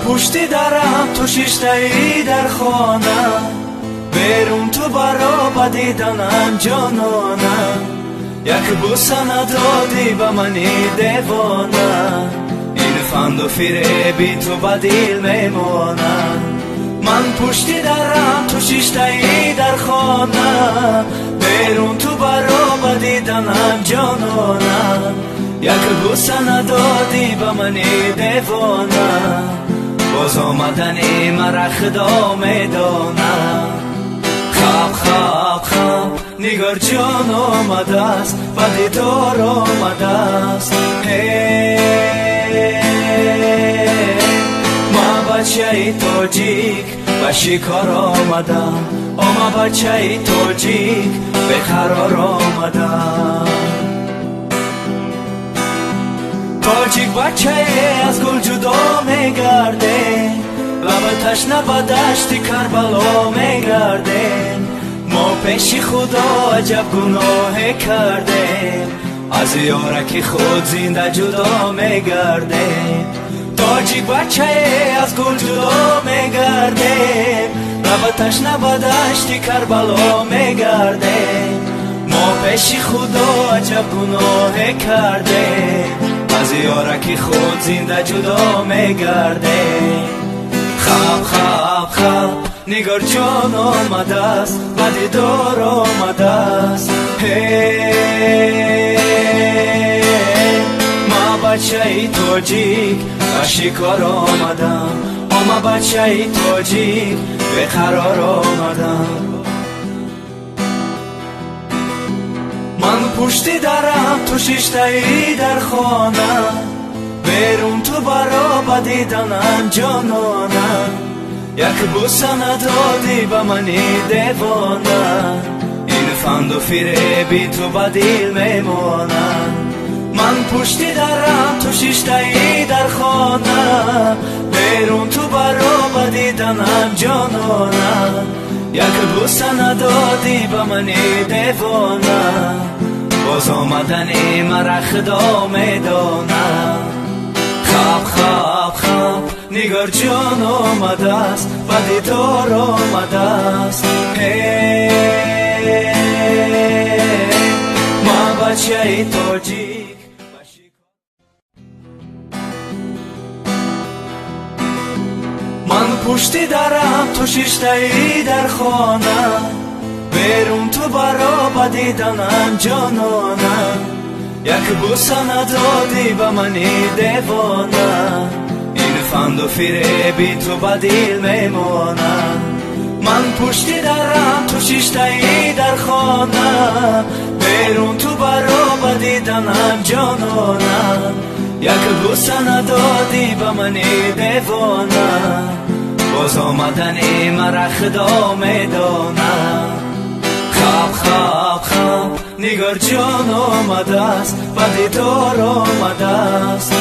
پشتی درم تو شیشتایی در خانم، بیرون تو برا بدیدنم جانانم. یک بوسه ندادی به منی دیوانم، این فند و فریبی تو بدیل میمانم. من پشتی درم تو شیشتایی در خانم، بیرون تو برا بدیدنم جانانم. یک بوسه ندادی به منی دیوانم، باز آمدنی مرا خدا میدانم. خواب خواب خواب نگار جان آمده است، به دیدار آمده است. ما بچه تاجیک به شکار آمدم، ما بچه تاجیک به قرار آمدم. تاجیک بچه از گل جدا میگرده، لب تشنه به دشت کربلا میگرده. ما پیش خدا عجب گناه کرده، از یارک خود زنده جدا میگرده. تاجیک بچه از گل جدا میگرده، لب تشنه به دشت کربلا میگرده. ما پیش خدا عجب گناه کرده، از یارکی خود زنده جدا میگرده. خواب خواب خواب نگار جان آمده است، به دیدار آمده است. ما بچه تاجیک به شکار آمدم، ما بچه تاجیک به قرار آمدم. من پشتی درم تو شیشتایی در خانم، بیرون تو برا بدیدنم جانانم. یک بوسه ندادی به منی دیوانم، این فند و فریبی تو بدیل میمانم. من پشتی درم تو شیشتایی در خانم، بیرون تو برا بدیدنم جانانم. یک بوسه ندادی به منی دیوانم، باز آمدنی مرا خدا میدانم. خواب خواب خواب نگار جان آمده است، به دیدار آمده است. ما بچه تاجیک من پشتی درم تو شیشتایی در خانم، بیرون تو برا بدیدنم جانانم. یک بوسه ندادی به منی دیوانم، این فند و فریبی تو بدیل میمانم. من پشتی درم تو شیشتایی در خانم، بیرون تو برا بدیدنم جانانم. یک بوسه ندادی به منی دیوانم، باز آمدنی مرا خدا میدانم. خواب خواب خواب نگار جان آمده است، به دیدار آمده است.